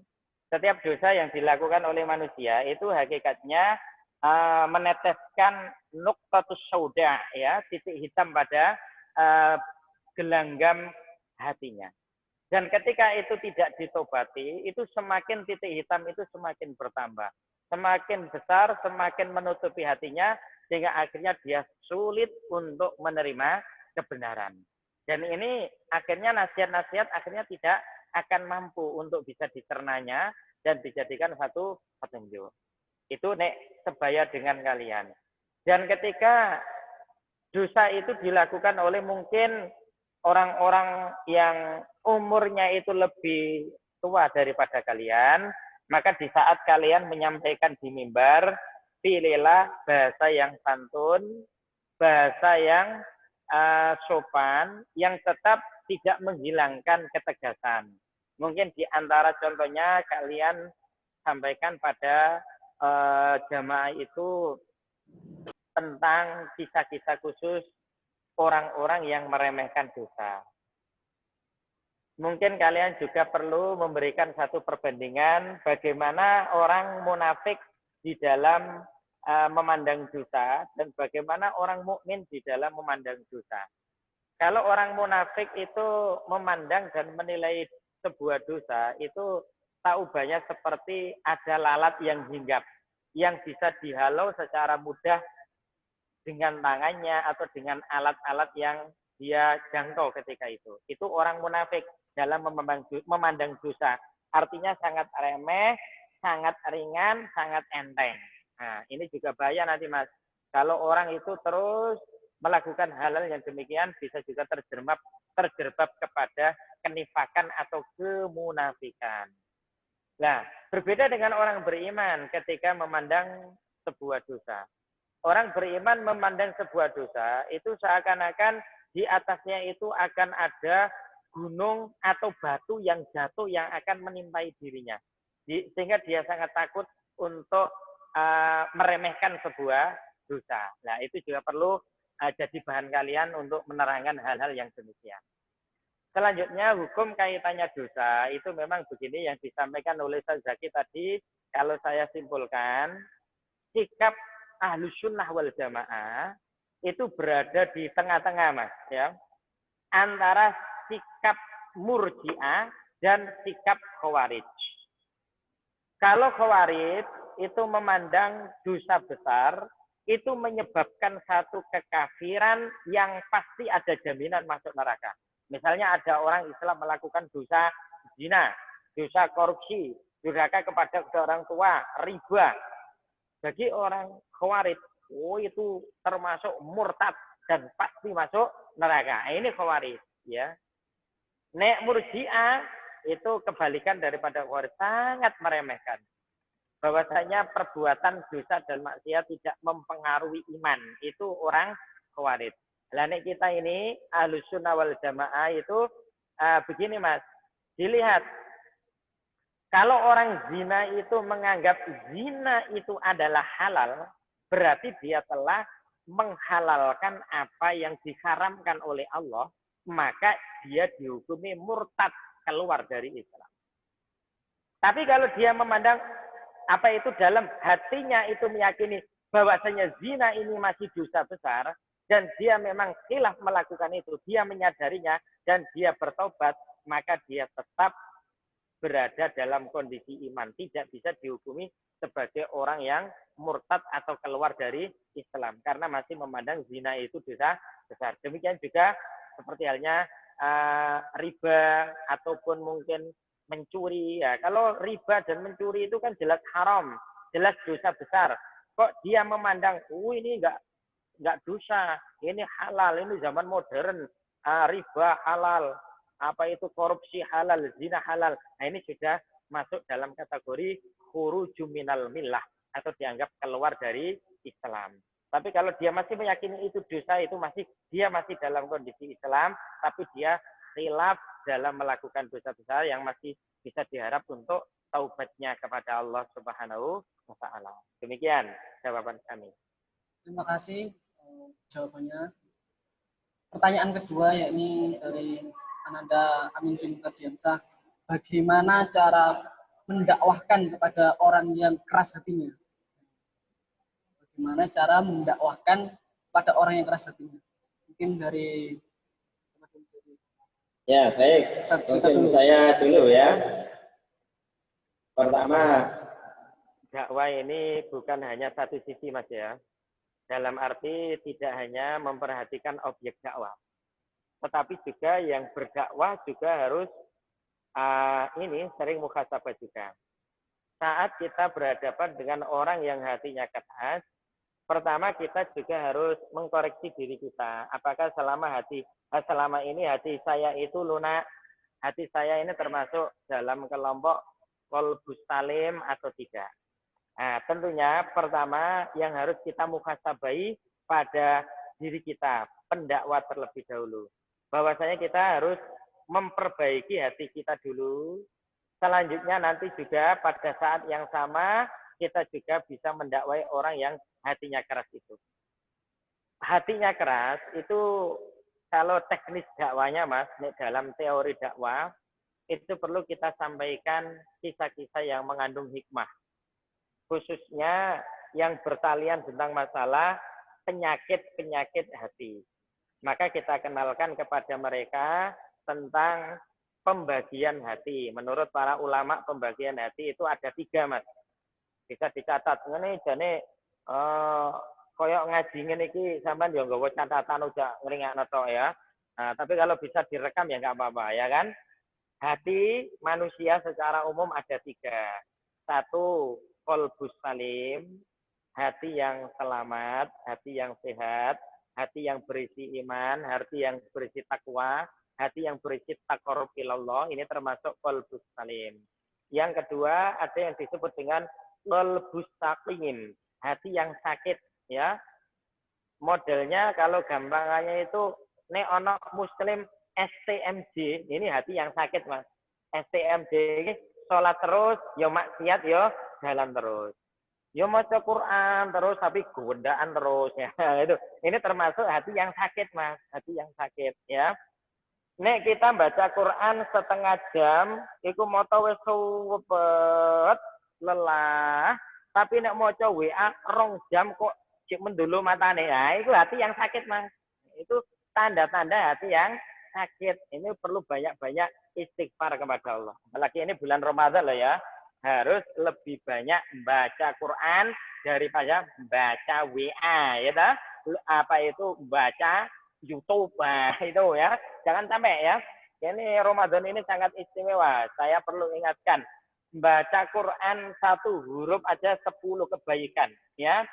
setiap dosa yang dilakukan oleh manusia itu hakikatnya meneteskan nuqtatus sauda, ya, titik hitam pada gelanggam hatinya. Dan ketika itu tidak ditobati, itu semakin titik hitam itu semakin bertambah. Semakin besar, semakin menutupi hatinya, sehingga akhirnya dia sulit untuk menerima kebenaran. Dan ini akhirnya nasihat-nasihat akhirnya tidak akan mampu untuk bisa dicernanya dan dijadikan satu petunjuk. Itu nek sebaya dengan kalian. Dan ketika dosa itu dilakukan oleh mungkin orang-orang yang umurnya itu lebih tua daripada kalian, maka di saat kalian menyampaikan di mimbar, pilihlah bahasa yang santun, bahasa yang sopan, yang tetap tidak menghilangkan ketegasan. Mungkin di antara contohnya kalian sampaikan pada jamaah itu tentang kisah-kisah khusus orang-orang yang meremehkan dosa. Mungkin kalian juga perlu memberikan satu perbandingan bagaimana orang munafik di dalam memandang dosa dan bagaimana orang mukmin di dalam memandang dosa. Kalau orang munafik itu memandang dan menilai sebuah dosa itu tak ubahnya seperti ada lalat yang hinggap yang bisa dihalau secara mudah dengan tangannya atau dengan alat-alat yang dia jangkau ketika itu. Itu orang munafik dalam memandang dosa. Artinya sangat remeh, sangat ringan, sangat enteng. Nah, ini juga bahaya nanti, Mas. Kalau orang itu terus melakukan hal-hal yang demikian, bisa juga terjerembab kepada kenifakan atau kemunafikan. Nah, berbeda dengan orang beriman ketika memandang sebuah dosa. Orang beriman memandang sebuah dosa, itu seakan-akan di atasnya itu akan ada gunung atau batu yang jatuh yang akan menimpai dirinya. Sehingga dia sangat takut untuk meremehkan sebuah dosa. Nah, itu juga perlu jadi bahan kalian untuk menerangkan hal-hal yang demikian. Selanjutnya, hukum kaitannya dosa, itu memang begini yang disampaikan oleh Ustaz Zaki tadi, kalau saya simpulkan, sikap Ahlus Sunnah wal Jamaah itu berada di tengah-tengah, Mas, ya. Antara sikap Murji'ah dan sikap Khawarij. Kalau Khawarij itu memandang dosa besar, itu menyebabkan satu kekafiran yang pasti ada jaminan masuk neraka. Misalnya ada orang Islam melakukan dosa zina, dosa korupsi, durhaka kepada orang tua, riba. Bagi orang Khawarij, oh itu termasuk murtad dan pasti masuk neraka. Ini Khawarij, ya. Nek Murji'ah itu kebalikan daripada Khawarij, sangat meremehkan. Bahwasanya perbuatan dosa dan maksiat tidak mempengaruhi iman. Itu orang Khawarij. Lah nek kita ini Ahlus Sunnah wal Jamaah itu begini, Mas. Dilihat, kalau orang zina itu menganggap zina itu adalah halal, berarti dia telah menghalalkan apa yang diharamkan oleh Allah, maka dia dihukumi murtad, keluar dari Islam. Tapi kalau dia memandang apa itu dalam hatinya itu meyakini bahwasanya zina ini masih dosa besar, dan dia memang khilaf melakukan itu, dia menyadarinya, dan dia bertobat, maka dia tetap berada dalam kondisi iman. Tidak bisa dihukumi sebagai orang yang murtad atau keluar dari Islam. Karena masih memandang zina itu dosa besar. Demikian juga seperti halnya riba ataupun mungkin mencuri. Ya, kalau riba dan mencuri itu kan jelas haram, jelas dosa besar. Kok dia memandang, ini enggak dosa, ini halal, ini zaman modern, riba halal, apa itu korupsi halal, zina halal. Nah, ini sudah masuk dalam kategori khuruju minal millah atau dianggap keluar dari Islam. Tapi kalau dia masih meyakini itu dosa, itu dia masih dalam kondisi Islam, tapi dia khilaf dalam melakukan dosa besar yang masih bisa diharap untuk taubatnya kepada Allah Subhanahu wa taala. Demikian jawaban kami. Terima kasih jawabannya. Pertanyaan kedua yakni dari Ananda Amin bin Radiansah. Bagaimana cara mendakwahkan kepada orang yang keras hatinya? Bagaimana cara mendakwahkan pada orang yang keras hatinya? Mungkin dari Ya, baik. Mungkin saya dulu ya. Pertama, dakwah ini bukan hanya satu sisi, Mas ya. Dalam arti tidak hanya memperhatikan objek dakwah, tetapi juga yang berdakwah juga harus sering muhasabah juga. Saat kita berhadapan dengan orang yang hatinya keras, pertama kita juga harus mengkoreksi diri kita. Apakah selama ini hati saya itu lunak, hati saya ini termasuk dalam kelompok qalbus salim atau tidak. Nah, tentunya pertama yang harus kita muhasabahi pada diri kita, pendakwa terlebih dahulu. Bahwasanya kita harus memperbaiki hati kita dulu. Selanjutnya nanti juga pada saat yang sama kita juga bisa mendakwai orang yang hatinya keras itu. Hatinya keras itu kalau teknis dakwanya, Mas, dalam teori dakwah itu perlu kita sampaikan kisah-kisah yang mengandung hikmah. Khususnya yang bertalian tentang masalah penyakit-penyakit hati. Maka kita kenalkan kepada mereka tentang pembagian hati. Menurut para ulama pembagian hati itu ada 3, Mas. Bisa dicatat. Ini jane koyok ngaji ngene iki sampean yo nggawa catatan udah ngringakno tok ya. Nah, tapi kalau bisa direkam ya enggak apa-apa ya kan? Hati manusia secara umum ada 3. 1, qalbus salim, hati yang selamat, hati yang sehat, hati yang berisi iman, hati yang berisi takwa, hati yang berisi taqarrub ilallah, ini termasuk qalbus salim. Yang kedua, ada yang disebut dengan qalbus saqim, hati yang sakit ya. Modelnya kalau gampangannya itu nek ono muslim STMJ, ini hati yang sakit, Mas. STMJ ini sholat terus, yo maksiat yo jalan terus. Yo maca Quran terus tapi gondaan terus ya. Itu. Ini termasuk hati yang sakit, Mas. Hati yang sakit ya. Nek kita baca Quran setengah jam, iku maca wis suwepet, lelah, tapi nek maca WA 2 jam kok cek mendulu matane. Nah, itu hati yang sakit, Mas. Itu tanda-tanda hati yang sakit. Ini perlu banyak-banyak istighfar kepada Allah. Apalagi ini bulan Ramadan loh ya. Harus lebih banyak baca Quran daripada baca WA ya toh. Apa itu baca YouTube itu ya. Jangan sampai ya. Ini Ramadan ini sangat istimewa. Saya perlu ingatkan, baca Quran 1 huruf aja 10 kebaikan ya.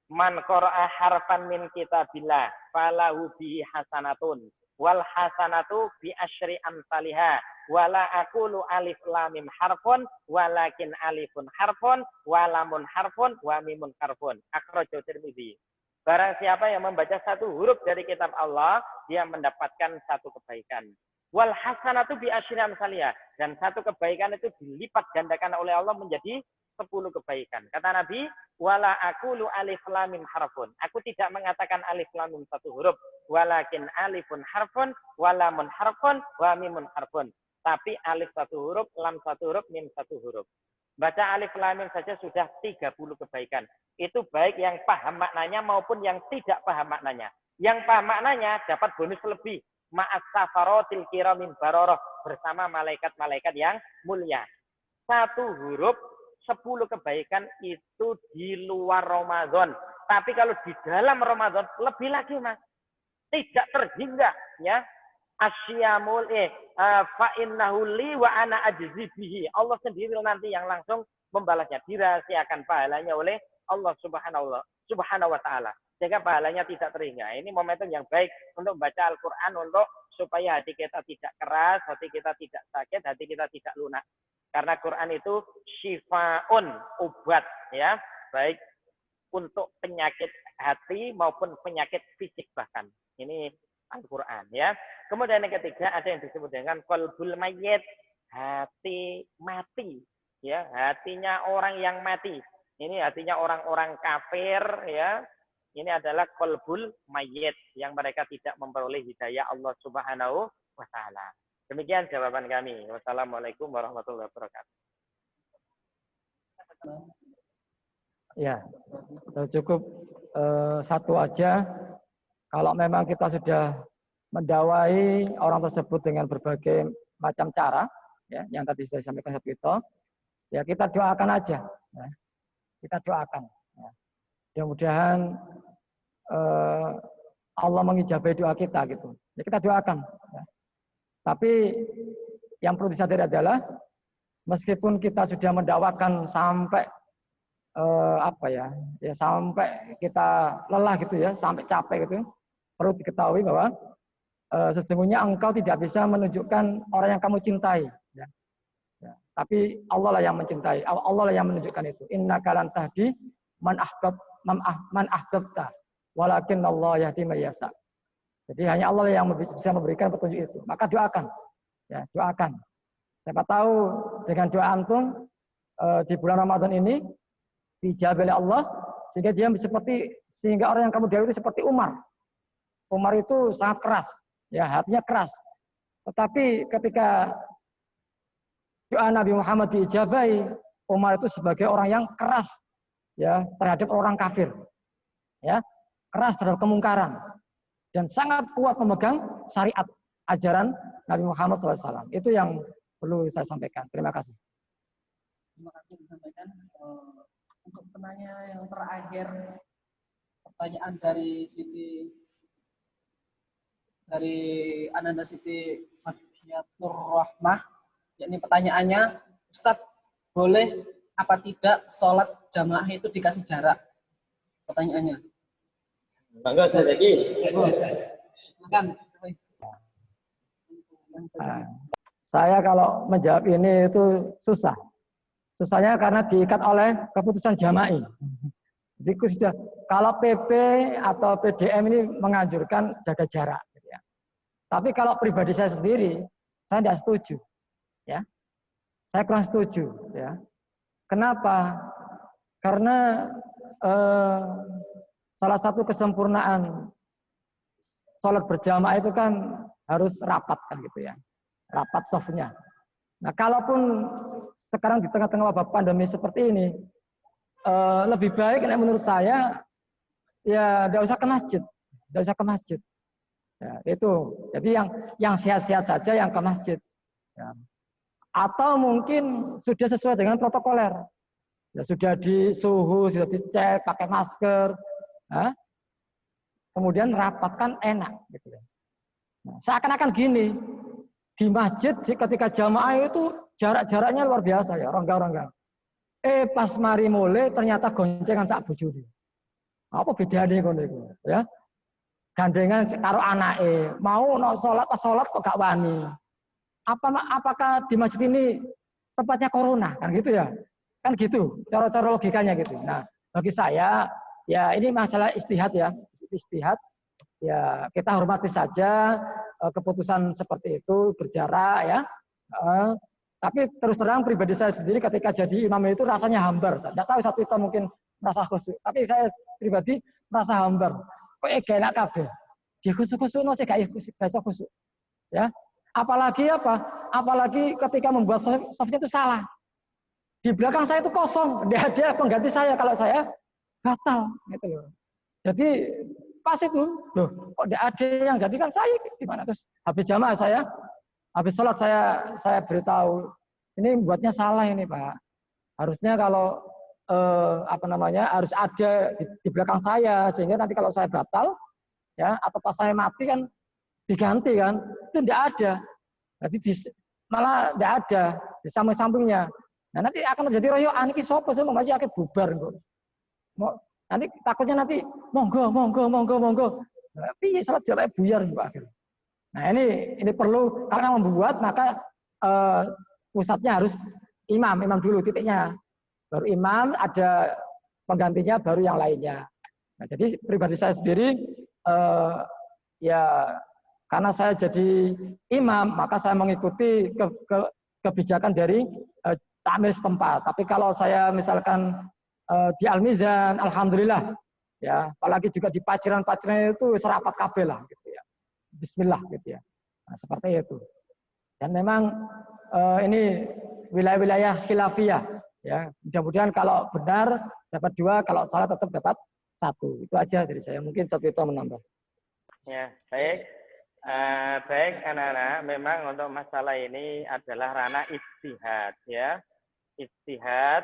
Man qara'a harfan min kitabillah falahu bihi hasanatun wal hasanatu bi asyri amsalihha wala aqulu alif lam mim harfun walakin alifun harfun wa lamun harfun wa mimun harfun. Akhrajahu Tirmidzi. Barang siapa yang membaca 1 huruf dari kitab Allah, dia mendapatkan 1 kebaikan. Wal hasanatu bi asyri amsalihha, dan 1 kebaikan itu dilipat gandakan oleh Allah menjadi 10 kebaikan. Kata Nabi, wala aqulu alif lam mim harfun. Aku tidak mengatakan alif lam mim 1 huruf, walakin alifun harfun, wa lamun harfun, wa mimun harfun. Tapi alif 1 huruf, lam 1 huruf, mim 1 huruf. Baca alif lam mim saja sudah 30 kebaikan. Itu baik yang paham maknanya maupun yang tidak paham maknanya. Yang paham maknanya dapat bonus lebih. Ma'as safarotil kiramin baroroh. Bersama malaikat-malaikat yang mulia. Satu huruf 10 kebaikan itu di luar Ramadan. Tapi kalau di dalam Ramadan lebih lagi, Mas. Tidak terhingga, ya. Asyamul fa innahu li wa ana ajzi bihi. Allah sendiri nanti yang langsung membalasnya, dirahasiakan pahalanya oleh Allah Subhanahu wa taala. Sehingga pahalanya tidak terhingga. Ini momentum yang baik untuk membaca Al-Qur'an untuk supaya hati kita tidak keras, hati kita tidak sakit, hati kita tidak lunak. Karena Quran itu syifaun, obat, ya, baik untuk penyakit hati maupun penyakit fisik bahkan. Ini Al-Quran, ya. Kemudian yang ketiga ada yang disebut dengan qalbul mayyit, hati mati, ya, hatinya orang yang mati. Ini hatinya orang-orang kafir, ya. Ini adalah qalbul mayyit yang mereka tidak memperoleh hidayah Allah Subhanahu wa taala. Demikian jawaban kami. Wassalamualaikum warahmatullahi wabarakatuh. Ya, cukup satu aja. Kalau memang kita sudah mendawai orang tersebut dengan berbagai macam cara, ya, yang tadi sudah disampaikan satu itu, ya kita doakan aja. Ya. Kita doakan. Ya. Mudah-mudahan Allah mengijabahi doa kita gitu. Ya, kita doakan. Ya. Tapi yang perlu disadari adalah meskipun kita sudah mendakwakan sampai sampai kita lelah gitu ya, sampai capek gitu, perlu diketahui bahwa sesungguhnya engkau tidak bisa menunjukkan orang yang kamu cintai. Ya. Ya. Tapi Allah lah yang mencintai, Allah lah yang menunjukkan itu. Innaka lan tahdi man ahbabta, walakin Allah yahdi man yasha. Jadi hanya Allah yang bisa memberikan petunjuk itu. Maka doakan, ya, doakan. Siapa tahu dengan doa antum di bulan Ramadan ini dijawab oleh Allah sehingga orang yang kamu doa itu seperti Umar. Umar itu sangat keras, ya, hatinya keras. Tetapi ketika doa Nabi Muhammad diijabahi, Umar itu sebagai orang yang keras, ya, terhadap orang kafir, ya, keras terhadap kemungkaran. Dan sangat kuat memegang syariat ajaran Nabi Muhammad SAW. Itu yang perlu saya sampaikan. Terima kasih. Terima kasih disampaikan. Untuk penanya yang terakhir, pertanyaan dari Ananda Siti Madiatur Rahmah, yakni pertanyaannya, Ustadz, boleh apa tidak sholat jamaah itu dikasih jarak? Pertanyaannya. Bangga saya lagi. Silakan. Saya kalau menjawab ini itu susah. Susahnya karena diikat oleh keputusan jama'i. Jadi sudah kalau PP atau PDM ini menganjurkan jaga jarak. Ya. Tapi kalau pribadi saya sendiri, saya tidak setuju. Ya, saya kurang setuju. Ya. Kenapa? Karena salah satu kesempurnaan sholat berjamaah itu kan harus rapat kan gitu ya, rapat softnya. Nah, kalaupun sekarang di tengah-tengah wabah pandemi seperti ini, lebih baik menurut saya ya tidak usah ke masjid, tidak usah ke masjid. Ya, itu. Jadi yang sehat-sehat saja yang ke masjid. Ya. Atau mungkin sudah sesuai dengan protokoler. Ya, sudah di suhu, sudah dicek, pakai masker. Nah, kemudian rapat kan enak. Gitu. Nah, seakan-akan gini, di masjid ketika jamaah itu jarak-jaraknya luar biasa ya, rongga-rongga. Pas mari mulai ternyata goncengan sak bojone. Apa bedanya ngono ya? Gandengan karo anake, mau no sholat pas sholat kok gak wani. Apakah di masjid ini tempatnya corona kan gitu ya? Kan gitu, cara-cara logikanya gitu. Nah, bagi saya ya ini masalah istihad ya, istihad. Ya, kita hormati saja keputusan seperti itu, berjarak ya. Tapi terus terang pribadi saya sendiri ketika jadi imam itu rasanya hambar. Tidak tahu satu itu mungkin merasa khusyuk, tapi saya pribadi merasa hambar. Kok enak kabeh. Di khusyuk-khusyuk no sih gak khusyuk. Ya. Apalagi apa? Apalagi ketika membuat safnya itu salah. di belakang saya itu kosong, tidak ada pengganti saya kalau saya batal gitu loh. Jadi pas itu, loh, kok tidak ada yang gantikan saya gimana? Terus habis jamaah habis sholat saya beritahu, ini buatnya salah ini Pak. Harusnya kalau harus ada di belakang saya sehingga nanti kalau saya batal ya atau pas saya mati kan diganti kan, itu tidak ada. Jadi malah tidak ada di samping-sampingnya. Nah nanti akan terjadi royoan, ini sopo saya masih akan bubar kok. Nanti takutnya nanti monggo. Tapi salat jalan buyar Pak. Nah ini perlu karena membuat maka pusatnya harus imam dulu titiknya. Baru imam ada penggantinya baru yang lainnya. Nah, jadi pribadi saya sendiri ya karena saya jadi imam maka saya mengikuti kebijakan dari takmir setempat. Tapi kalau saya misalkan di Al-Mizan, alhamdulillah ya, apalagi juga di paciran-paciran itu serapat kabeh lah gitu ya. Bismillah gitu ya. Nah, seperti itu. Dan memang ini wilayah-wilayah khilafiyah ya. Mudah-mudahan kalau benar dapat 2, kalau salah tetap dapat 1. Itu aja dari saya. Mungkin Cok Wito menambah. Ya, baik. Baik anak-anak, memang untuk masalah ini adalah ranah ijtihad ya. Ijtihad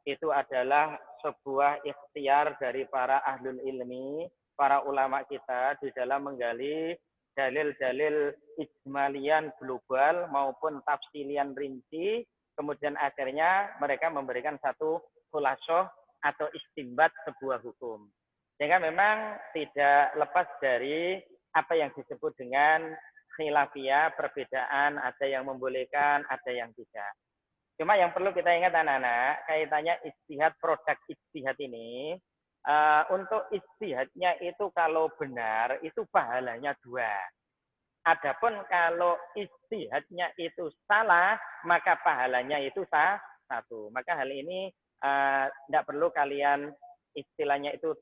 itu adalah sebuah ikhtiar dari para ahlul ilmi, para ulama kita di dalam menggali dalil-dalil ijmalian global maupun tafsilian rinci, kemudian akhirnya mereka memberikan satu khulasoh atau istinbat sebuah hukum. Sehingga memang tidak lepas dari apa yang disebut dengan khilafiyah, perbedaan, ada yang membolehkan, ada yang tidak. Cuma yang perlu kita ingat anak-anak, kaitannya ijtihad, produk ijtihad ini, untuk ijtihadnya itu kalau benar, itu pahalanya 2. Adapun kalau ijtihadnya itu salah, maka pahalanya itu 1. Maka hal ini tidak perlu kalian istilahnya itu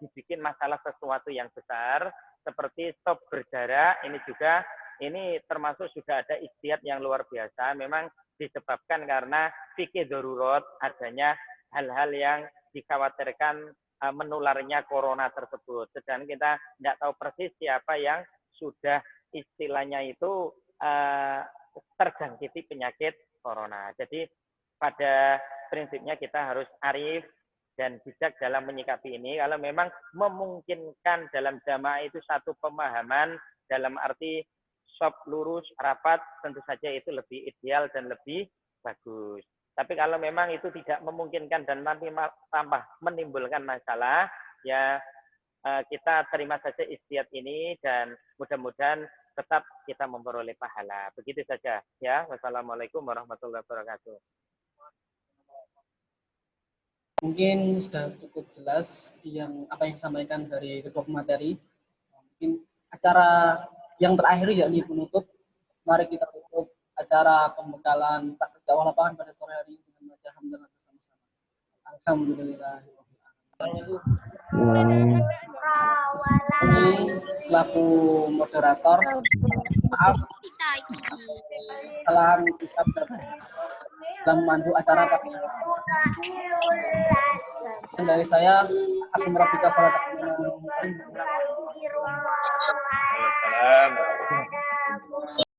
dibikin masalah sesuatu yang besar, seperti stop berjarak, ini termasuk sudah ada ijtihad yang luar biasa, memang disebabkan karena fikih darurat, adanya hal-hal yang dikhawatirkan menularnya corona tersebut. Sedang kita tidak tahu persis siapa yang sudah istilahnya itu terjangkiti penyakit corona. Jadi pada prinsipnya kita harus arif dan bijak dalam menyikapi ini. Kalau memang memungkinkan dalam jamaah itu satu pemahaman dalam arti sop lurus rapat, tentu saja itu lebih ideal dan lebih bagus. Tapi kalau memang itu tidak memungkinkan dan nanti tambah menimbulkan masalah, ya kita terima saja ijtihad ini dan mudah-mudahan tetap kita memperoleh pahala. Begitu saja ya. Wassalamualaikum warahmatullahi wabarakatuh. Mungkin sudah cukup jelas apa yang disampaikan dari ketua materi. Mungkin acara yang terakhir yakni penutup. Mari kita tutup acara pembekalan praktik dakwah lapangan pada sore hari ini dengan membaca hamdalah bersama-sama. Alhamdulillah. Ini selaku moderator, maaf salah ucap dalam memandu acara dari saya, aku merapikan